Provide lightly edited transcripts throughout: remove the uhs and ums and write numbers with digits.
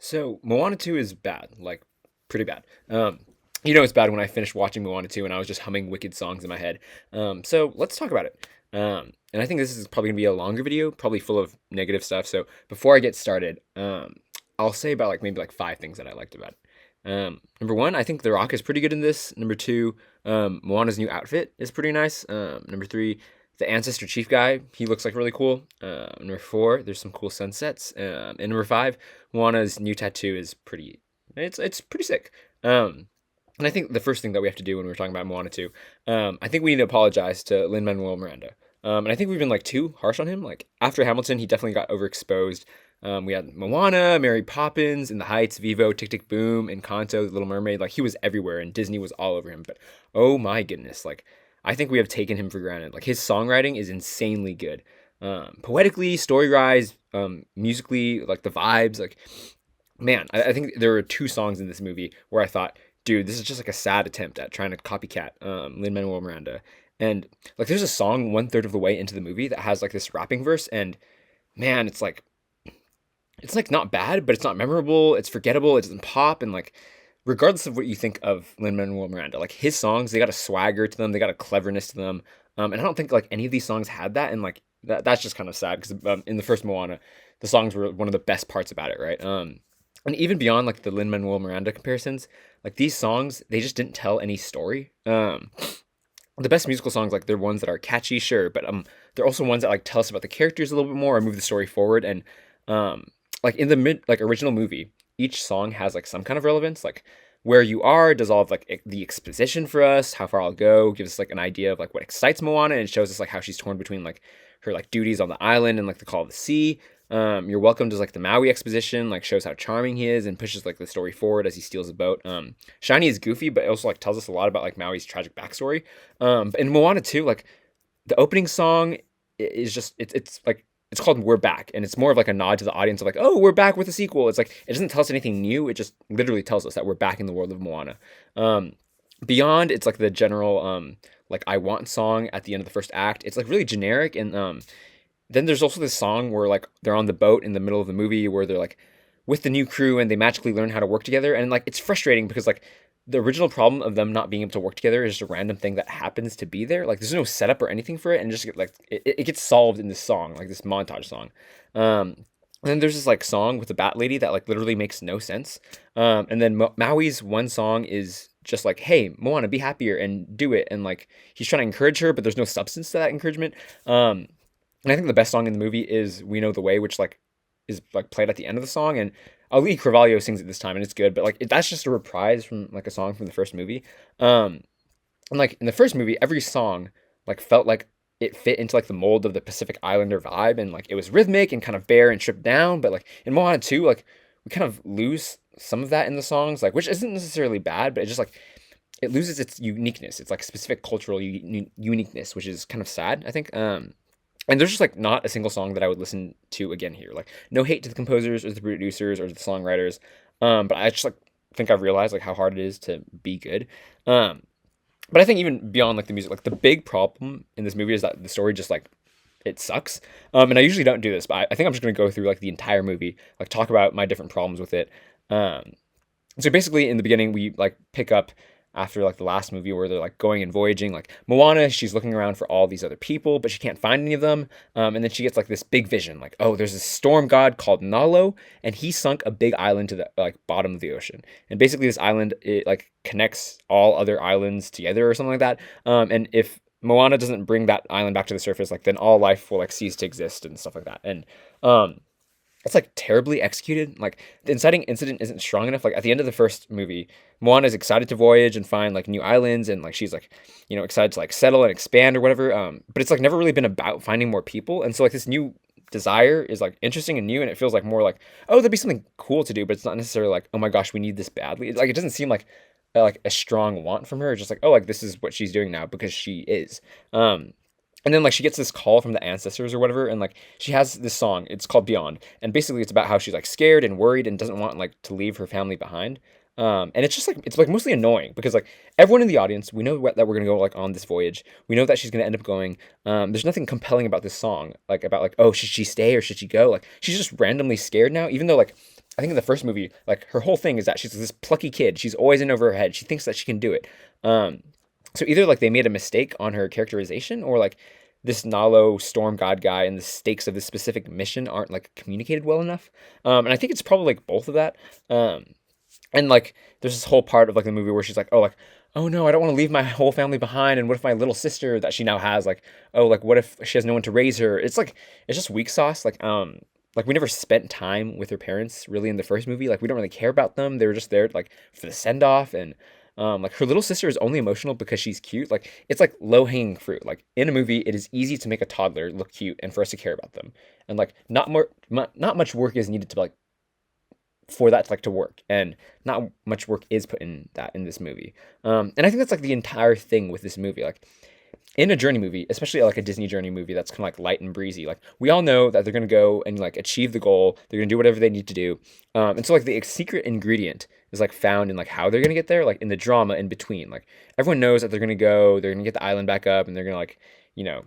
So Moana 2 is bad, like pretty bad. It's bad when I finished watching Moana 2 and I was just humming wicked songs in my head. So let's talk about it. And I think this is probably gonna be a longer video, probably full of negative stuff. So before I get started, I'll say about like maybe like five things that I liked about it. Number one, I think The Rock is pretty good in this. Number two, Moana's new outfit is pretty nice. Number three, the ancestor chief guy, he looks like really cool. Number four, there's some cool sunsets. And number five, Moana's new tattoo is it's pretty sick. And I think the first thing that we have to do when we're talking about Moana 2, I think we need to apologize to Lin-Manuel Miranda. And I think we've been like too harsh on him. Like after Hamilton, he definitely got overexposed. We had Moana, Mary Poppins, In the Heights, Vivo, Tick Tick Boom, Encanto, The Little Mermaid. Like he was everywhere, and Disney was all over him. But oh my goodness, like I think we have taken him for granted. Like his songwriting is insanely good, poetically, story-wise, musically, like the vibes. Like man, I think there were two songs in this movie where I thought, dude, this is just like a sad attempt at trying to copycat Lin Manuel Miranda. And like, there's a song one third of the way into the movie that has like this rapping verse, and man, it's like not bad, but it's not memorable. It's forgettable. It doesn't pop, and like, regardless of what you think of Lin Manuel Miranda, like his songs, they got a swagger to them, they got a cleverness to them, and I don't think like any of these songs had that, and like that's just kind of sad because in the first Moana, the songs were one of the best parts about it, right? And even beyond like the Lin Manuel Miranda comparisons, like these songs, they just didn't tell any story. The best musical songs, like they're ones that are catchy, sure, but they're also ones that like tell us about the characters a little bit more or move the story forward. And like in the original movie, each song has like some kind of relevance. Like Where You Are does all of like the exposition for us, How Far I'll Go gives us like an idea of like what excites Moana, and it shows us like how she's torn between like her like duties on the island and like the call of the sea. You're Welcome does like the Maui exposition, like shows how charming he is and pushes like the story forward as he steals a boat. Shiny is goofy, but it also like tells us a lot about like Maui's tragic backstory. But in Moana 2, like the opening song is just it's like it's called We're Back, and it's more of like a nod to the audience of like, oh, we're back with a sequel. It's like it doesn't tell us anything new, it just literally tells us that we're back in the world of Moana. Beyond, it's like the general like I Want song at the end of the first act. It's like really generic, and then there's also this song where like they're on the boat in the middle of the movie where they're like with the new crew and they magically learn how to work together, and like it's frustrating because like the original problem of them not being able to work together is just a random thing that happens to be there. Like there's no setup or anything for it, and just like it gets solved in this song, like this montage song. And then there's this like song with the bat lady that like literally makes no sense. And then Maui's one song is just like, hey, Moana, be happier and do it. And like he's trying to encourage her, but there's no substance to that encouragement. And I think the best song in the movie is We Know the Way, which like is like played at the end of the song, and Ali Carvalho sings it this time, and it's good. But like that's just a reprise from like a song from the first movie. And like in the first movie, every song like felt like it fit into like the mold of the Pacific Islander vibe, and like it was rhythmic and kind of bare and stripped down. But like in Moana 2, like we kind of lose some of that in the songs, like which isn't necessarily bad, but it just like it loses its uniqueness. It's like specific cultural uniqueness, which is kind of sad, I think. And there's just like not a single song that I would listen to again here. Like no hate to the composers or the producers or the songwriters, but I just like think I've realized like how hard it is to be good. But I think even beyond like the music, like the big problem in this movie is that the story just like it sucks. And I usually don't do this, but I think I'm just gonna go through like the entire movie, like talk about my different problems with it. So basically, in the beginning, we like pick up after like the last movie where they're like going and voyaging. Like Moana, she's looking around for all these other people, but she can't find any of them. And then she gets like this big vision, like, oh, there's this storm god called Nalo, and he sunk a big island to the like bottom of the ocean. And basically, this island it like connects all other islands together or something like that. And if Moana doesn't bring that island back to the surface, like then all life will like cease to exist and stuff like that. And it's like terribly executed. Like the inciting incident isn't strong enough. Like at the end of the first movie, Moana is excited to voyage and find like new islands, and like she's like, excited to like settle and expand or whatever. But it's like never really been about finding more people, and so like this new desire is like interesting and new, and it feels like more like, oh, there'd be something cool to do, but it's not necessarily like, oh my gosh, we need this badly. It's like it doesn't seem like a strong want from her. It's just like, oh, like this is what she's doing now because she is. And then like she gets this call from the ancestors or whatever, and like she has this song. It's called Beyond, and basically it's about how she's like scared and worried and doesn't want like to leave her family behind. And it's just like it's like mostly annoying because like everyone in the audience, we know that we're gonna go like on this voyage. We know that she's gonna end up going. There's nothing compelling about this song, like about like, oh, should she stay or should she go? Like she's just randomly scared now, even though like I think in the first movie, like her whole thing is that she's this plucky kid. She's always in over her head. She thinks that she can do it. Um, so either like they made a mistake on her characterization, or like this Nalo storm god guy and the stakes of this specific mission aren't like communicated well enough. And I think it's probably like both of that. Um, and like there's this whole part of like the movie where she's like, oh no, I don't want to leave my whole family behind. And what if my little sister that she now has, like, oh, like what if she has no one to raise her? It's like it's just weak sauce. Like we never spent time with her parents really in the first movie. Like we don't really care about them. They were just there like for the send off. And like her little sister is only emotional because she's cute. Like it's like low hanging fruit. Like in a movie, it is easy to make a toddler look cute and for us to care about them. And like not much work is needed to like for that to like to work, and not much work is put in that in this movie. And I think that's like the entire thing with this movie. Like in a journey movie, especially like a Disney journey movie that's kind of like light and breezy, like we all know that they're gonna go and like achieve the goal. They're gonna do whatever they need to do. And so like the secret ingredient is like found in like how they're gonna get there, like in the drama in between. Like everyone knows that they're gonna get the island back up, and they're gonna like you know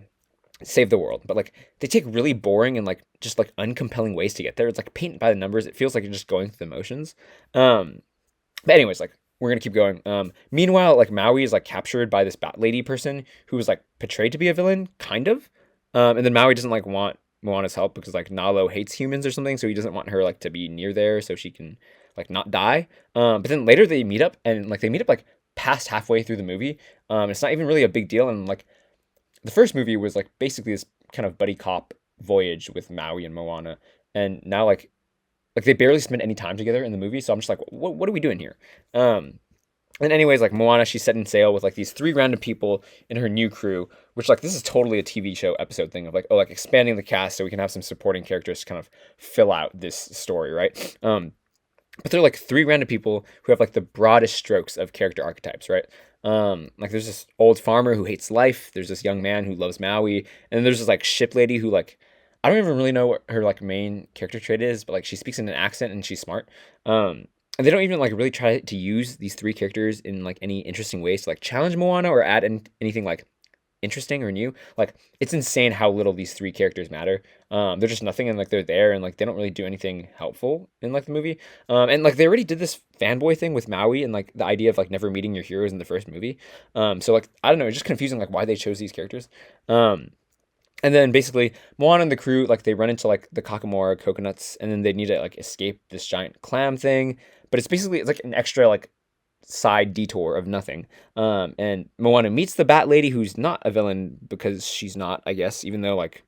save the world. But like they take really boring and like just like uncompelling ways to get there. It's like paint by the numbers. It feels like you're just going through the motions. But anyways, like we're gonna keep going. Meanwhile, like Maui is like captured by this bat lady person who was like portrayed to be a villain, kind of. And then Maui doesn't like want Moana's help because like Nalo hates humans or something, so he doesn't want her like to be near there so she can like not die. But then later they meet up, and like they meet up like past halfway through the movie. It's not even really a big deal, and like the first movie was like basically this kind of buddy cop voyage with Maui and Moana, and now like they barely spend any time together in the movie. So I'm just like, what are we doing here? And anyways, like Moana, she's setting sail with like these three random people in her new crew, which like this is totally a TV show episode thing of like, oh, like expanding the cast so we can have some supporting characters to kind of fill out this story, right? But they're like three random people who have like the broadest strokes of character archetypes, right? Like there's this old farmer who hates life. There's this young man who loves Maui, and then there's this like ship lady who like I don't even really know what her like main character trait is, but like she speaks in an accent and she's smart. And they don't even like really try to use these three characters in like any interesting ways to like challenge Moana or add anything like interesting or new. Like it's insane how little these three characters matter. They're just nothing, and like they're there, and like they don't really do anything helpful in like the movie. And like they already did this fanboy thing with Maui and like the idea of like never meeting your heroes in the first movie. So like I don't know, it's just confusing like why they chose these characters. And then basically Moana and the crew like they run into like the Kakamora coconuts, and then they need to like escape this giant clam thing. But it's like an extra like side detour of nothing. And Moana meets the Bat Lady, who's not a villain because she's not, I guess, even though like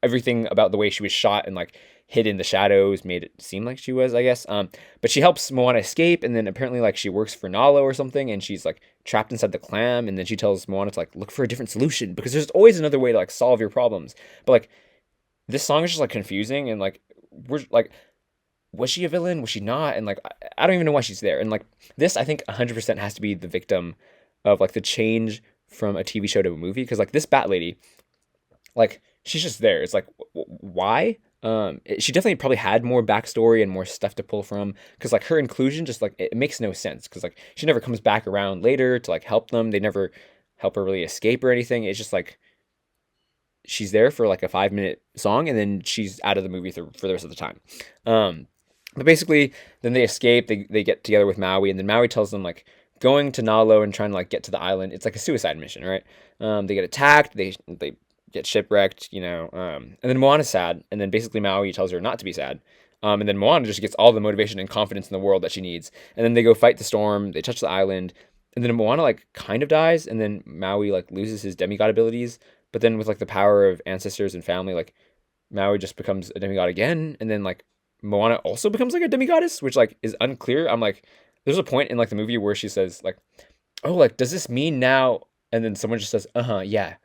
everything about the way she was shot and like hid in the shadows made it seem like she was, I guess. But she helps Moana escape, and then apparently like she works for Nalo or something, and she's like trapped inside the clam, and then she tells Moana to like look for a different solution because there's always another way to like solve your problems. But like this song is just like confusing, and like we're like was she a villain? Was she not? And like, I don't even know why she's there. And like, this I think 100% has to be the victim of like the change from a TV show to a movie. Because like this Bat Lady, like she's just there. It's like, why? She definitely probably had more backstory and more stuff to pull from. Because like her inclusion just like it makes no sense. Because like she never comes back around later to like help them. They never help her really escape or anything. It's just like she's there for like a 5 minute song, and then she's out of the movie for the rest of the time. But basically, then they escape. They get together with Maui, and then Maui tells them like going to Nalo and trying to like get to the island. It's like a suicide mission, right? They get attacked. They get shipwrecked, and then Moana's sad, and then basically Maui tells her not to be sad. And then Moana just gets all the motivation and confidence in the world that she needs. And then they go fight the storm. They touch the island, and then Moana like kind of dies, and then Maui like loses his demigod abilities. But then with like the power of ancestors and family, like Maui just becomes a demigod again, and then like Moana also becomes like a demigoddess, which like is unclear. I'm like, there's a point in like the movie where she says like, "Oh, like does this mean now?" And then someone just says, yeah."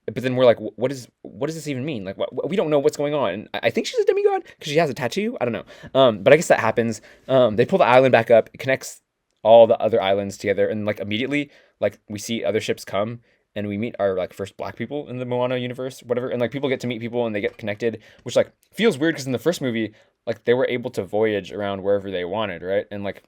But then we're like, what does this even mean? Like, we don't know what's going on. And I think she's a demigod because she has a tattoo. I don't know. But I guess that happens. They pull the island back up. It connects all the other islands together, and like immediately, like we see other ships come, and we meet our like first black people in the Moana universe, whatever. And like people get to meet people and they get connected, which like feels weird because in the first movie, like they were able to voyage around wherever they wanted, right? And like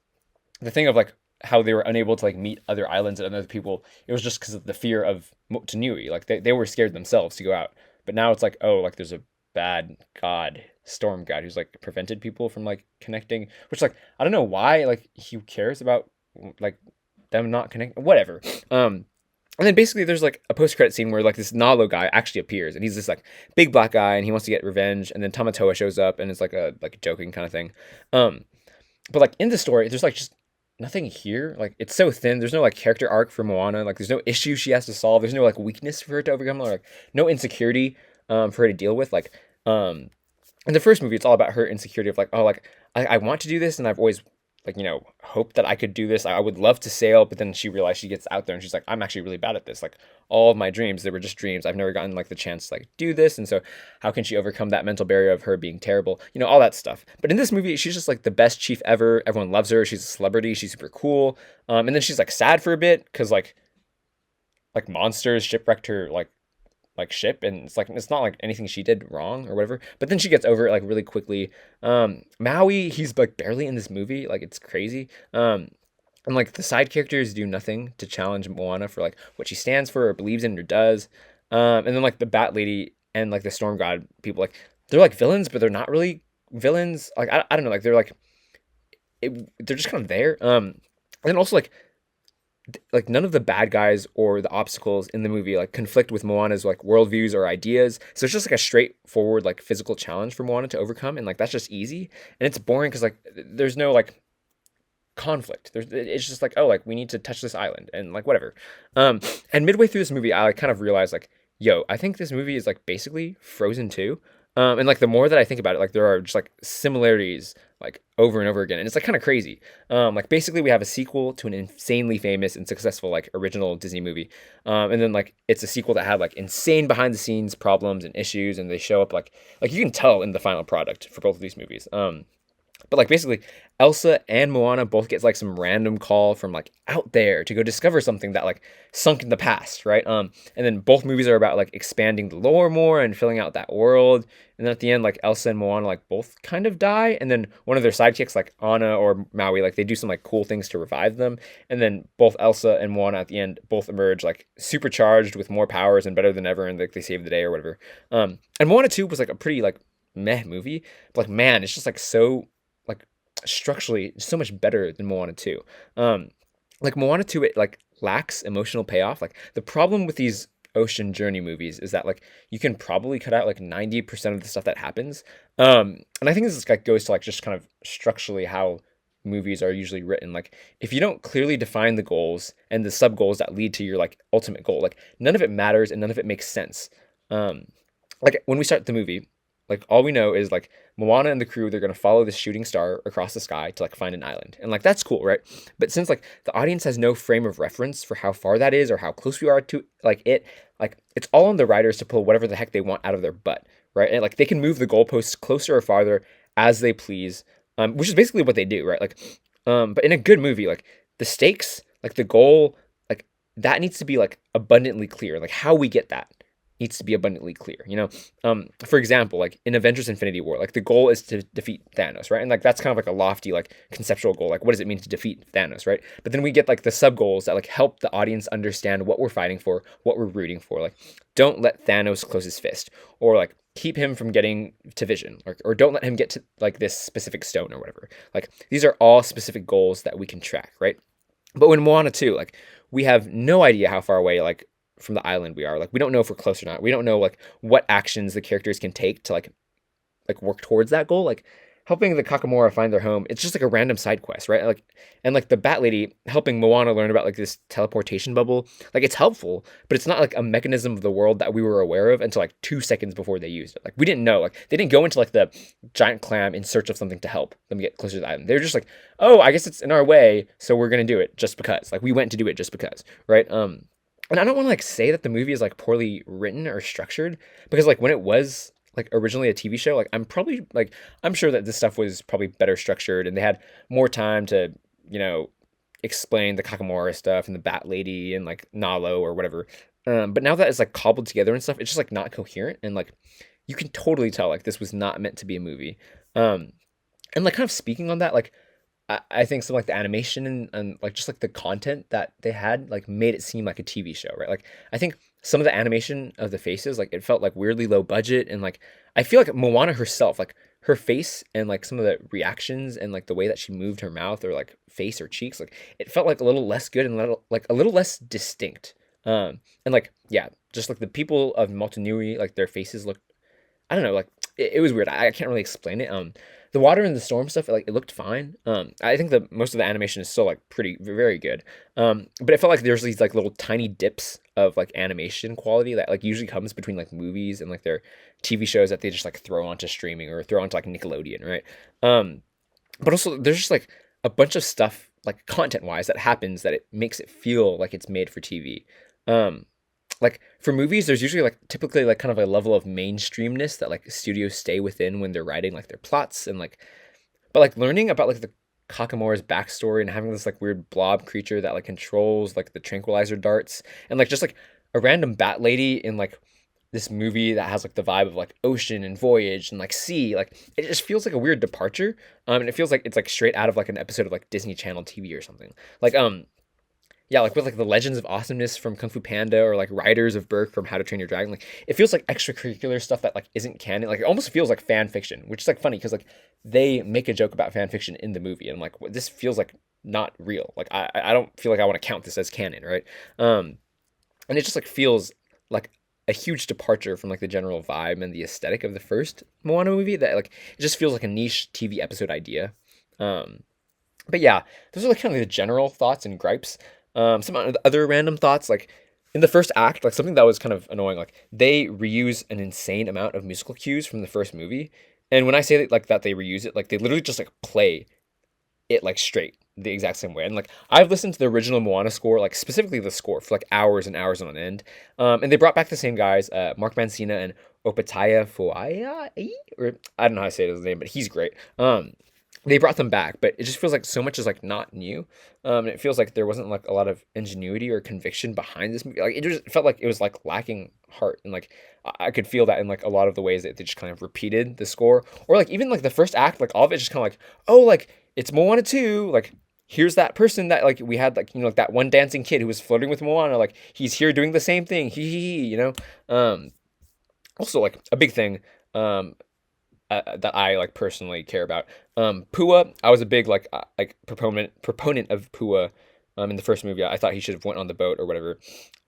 the thing of like how they were unable to like meet other islands and other people, it was just because of the fear of Motunui. Like they were scared themselves to go out. But now it's like, oh, like there's a bad god storm god who's like prevented people from like connecting, which like I don't know why like he cares about like them not connecting, whatever. And then basically there's like a post credit scene where like this Nalo guy actually appears and he's this like big black guy and he wants to get revenge, and then Tamatoa shows up and it's like a joking kind of thing. Um but like in the story there's like just nothing here. Like it's so thin. There's no like character arc for Moana. Like there's no issue she has to solve. There's no like weakness for her to overcome, or like no insecurity for her to deal with. Like in the first movie it's all about her insecurity of like, oh, like I want to do this and I've always like, hoped that I could do this. I would love to sail, but then she realized, she gets out there and she's like, I'm actually really bad at this. Like all of my dreams, they were just dreams. I've never gotten like the chance to like do this. And so how can she overcome that mental barrier of her being terrible? All that stuff. But in this movie, she's just like the best chief ever. Everyone loves her. She's a celebrity. She's super cool. And then she's like sad for a bit because like monsters shipwrecked her like ship, and it's not like anything she did wrong or whatever, but then she gets over it like really quickly. Maui, he's like barely in this movie, like it's crazy. And like the side characters do nothing to challenge Moana for like what she stands for or believes in or does. And then like the Bat Lady and like the Storm God people, like they're like villains, but they're not really villains. Like I don't know, like they're like they're just kind of there. And then also like none of the bad guys or the obstacles in the movie like conflict with Moana's like worldviews or ideas. So it's just like a straightforward like physical challenge for Moana to overcome, and like that's just easy. And it's boring because like there's no like conflict. It's just like, oh, like we need to touch this island and like whatever. And midway through this movie, I like kind of realized like, yo, I think this movie is like basically Frozen 2. And like the more that I think about it, like there are just like similarities like over and over again, and it's like kind of crazy. Like basically we have a sequel to an insanely famous and successful like original Disney movie, and then like it's a sequel that had like insane behind the scenes problems and issues, and they show up like you can tell in the final product for both of these movies. But like basically Elsa and Moana both get like some random call from like out there to go discover something that like sunk in the past, right? And then both movies are about like expanding the lore more and filling out that world. And then at the end, like Elsa and Moana like both kind of die, and then one of their sidekicks, like Anna or Maui, like they do some like cool things to revive them. And then both Elsa and Moana at the end both emerge like supercharged with more powers and better than ever, and like they save the day or whatever. And Moana 2 was like a pretty like meh movie, but like man, it's just like so like structurally so much better than Moana 2. Like Moana 2, it like lacks emotional payoff. Like the problem with these ocean journey movies is that like you can probably cut out like 90% of the stuff that happens. And I think this like goes to like just kind of structurally how movies are usually written. Like if you don't clearly define the goals and the sub goals that lead to your like ultimate goal, like none of it matters and none of it makes sense. Like when we start the movie, like all we know is like Moana and the crew, they're gonna follow this shooting star across the sky to like find an island, and like that's cool, right? But since like the audience has no frame of reference for how far that is or how close we are to like it, like it's all on the writers to pull whatever the heck they want out of their butt, right? And like they can move the goalposts closer or farther as they please, which is basically what they do, right? Like, but in a good movie, like the stakes, like the goal, like that needs to be like abundantly clear. Like how we get that needs to be abundantly clear, for example, like in Avengers Infinity War, like the goal is to defeat Thanos, right? And like that's kind of like a lofty like conceptual goal, like what does it mean to defeat Thanos, right? But then we get like the sub goals that like help the audience understand what we're fighting for, what we're rooting for. Like don't let Thanos close his fist, or like keep him from getting to Vision, or don't let him get to like this specific stone or whatever. Like these are all specific goals that we can track, right? But when Moana 2, like we have no idea how far away like from the island we are. Like we don't know if we're close or not. We don't know like what actions the characters can take to like work towards that goal. Like helping the Kakamora find their home, it's just like a random side quest, right? Like, and like the Bat Lady helping Moana learn about like this teleportation bubble, like it's helpful, but it's not like a mechanism of the world that we were aware of until like 2 seconds before they used it. Like we didn't know, like they didn't go into like the giant clam in search of something to help them get closer to the island. They were just like, oh, I guess it's in our way, so we're gonna do it just because. Like we went to do it just because, right? And I don't want to like say that the movie is like poorly written or structured, because like when it was like originally a TV show, like I'm sure that this stuff was probably better structured and they had more time to, explain the Kakamora stuff and the Bat Lady and like Nalo or whatever. But now that it's like cobbled together and stuff, it's just like not coherent, and like you can totally tell like this was not meant to be a movie. And like kind of speaking on that, like I think some like the animation and like just like the content that they had like made it seem like a TV show, right? Like I think some of the animation of the faces, like it felt like weirdly low budget, and like I feel like Moana herself, like her face and like some of the reactions and like the way that she moved her mouth or like face or cheeks, like it felt like a little less good and a little less distinct. And like yeah, just like the people of Motunui, like their faces looked, I don't know, like it was weird. I can't really explain it. The water and the storm stuff, like it looked fine. I think the most of the animation is still like pretty very good. But it felt like there's these like little tiny dips of like animation quality that like usually comes between like movies and like their TV shows that they just like throw onto streaming or throw onto like Nickelodeon, right? Um, but also there's just like a bunch of stuff like content wise that happens that it makes it feel like it's made for TV. Um, like for movies, there's usually like typically like kind of a level of mainstreamness that like studios stay within when they're writing like their plots and like, but like learning about like the Kakamura's backstory and having this like weird blob creature that like controls like the tranquilizer darts and like just like a random bat lady in like this movie that has like the vibe of like ocean and voyage and like sea, like it just feels like a weird departure. And it feels like it's like straight out of like an episode of like Disney Channel TV or something. Like yeah, like with like the Legends of Awesomeness from Kung Fu Panda or like Riders of Berk from How to Train Your Dragon, like it feels like extracurricular stuff that like isn't canon. Like it almost feels like fan fiction, which is like funny because like they make a joke about fan fiction in the movie, and I'm like, this feels like not real. Like I don't feel like I want to count this as canon, right? And it just like feels like a huge departure from like the general vibe and the aesthetic of the first Moana movie. That like it just feels like a niche TV episode idea. Um, but yeah, those are like kind of the general thoughts and gripes. Some other random thoughts, like in the first act, like something that was kind of annoying, like they reuse an insane amount of musical cues from the first movie. And when I say that, like that they reuse it, like they literally just like play it like straight the exact same way. And like I've listened to the original Moana score, like specifically the score for like hours and hours on end. And they brought back the same guys, Mark Mancina and Opataya Foaya, or I don't know how to say his name, but he's great. They brought them back, but it just feels like so much is like not new. And it feels like there wasn't like a lot of ingenuity or conviction behind this movie. Like it just felt like it was like lacking heart, and like I could feel that in like a lot of the ways that they just kind of repeated the score, or like even like the first act, like all of it just kind of like, oh, like it's Moana 2, like here's that person that like we had, like, you know, like that one dancing kid who was flirting with Moana, like he's here doing the same thing, he, you know. Also like a big thing. That I like personally care about. Pua, I was a big like proponent of Pua in the first movie. I thought he should have went on the boat or whatever.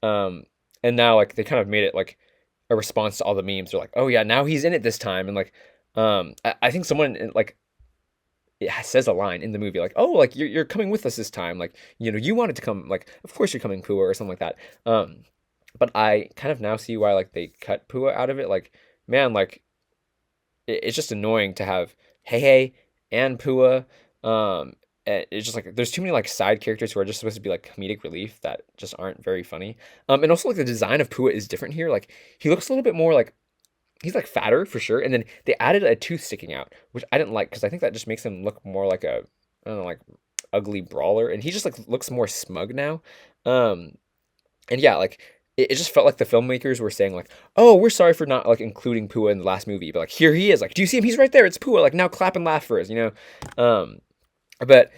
And now like they kind of made it like a response to all the memes. They're like, oh yeah, now he's in it this time, and like I think someone like it says a line in the movie like, oh, like you're coming with us this time, like, you know, you wanted to come, like of course you're coming, Pua, or something like that. But I kind of now see why like they cut Pua out of it. Like, man, like it's just annoying to have Hey and Pua. And it's just like there's too many like side characters who are just supposed to be like comedic relief that just aren't very funny. And also like the design of Pua is different here. Like he looks a little bit more like he's like fatter for sure, and then they added a tooth sticking out, which I didn't like because I think that just makes him look more like a, I don't know, like ugly brawler, and he just like looks more smug now. And yeah, like it just felt like the filmmakers were saying like, oh, we're sorry for not like including Pua in the last movie, but like here he is, like, do you see him? He's right there. It's Pua. Like now clap and laugh for us, you know. But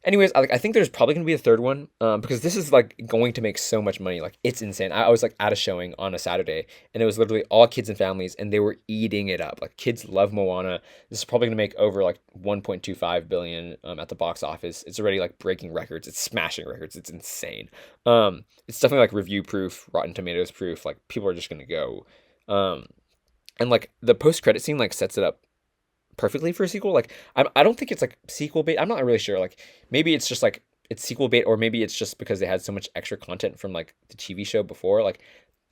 anyways, I think there's probably gonna be a third one, because this is like going to make so much money. Like it's insane. I was like at a showing on a Saturday, and it was literally all kids and families, and they were eating it up. Like kids love Moana. This is probably gonna make over like 1.25 billion at the box office. It's already like breaking records. It's smashing records. It's insane. It's definitely like review proof, Rotten Tomatoes proof. Like people are just gonna go. And like the post credit scene like sets it up perfectly for a sequel. Like I don't think it's like sequel bait. I'm not really sure. Like maybe it's just like it's sequel bait, or maybe it's just because they had so much extra content from like the TV show before. Like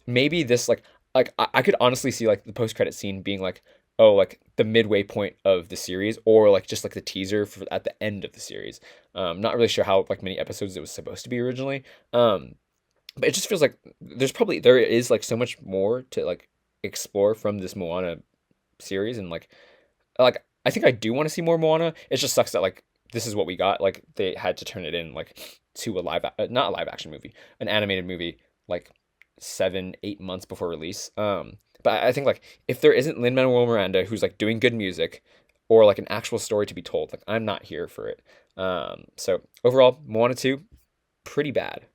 maybe this like I could honestly see like the post credit scene being like, oh, like the midway point of the series, or like just like the teaser for at the end of the series. Not really sure how like many episodes it was supposed to be originally. But it just feels like there is like so much more to like explore from this Moana series, and like I think I do want to see more Moana. It just sucks that like this is what we got. Like they had to turn it in like to a not a live action movie, an animated movie, like 7-8 months before release. But I think like if there isn't Lin-Manuel Miranda who's like doing good music, or like an actual story to be told, like I'm not here for it. So overall, Moana 2, pretty bad.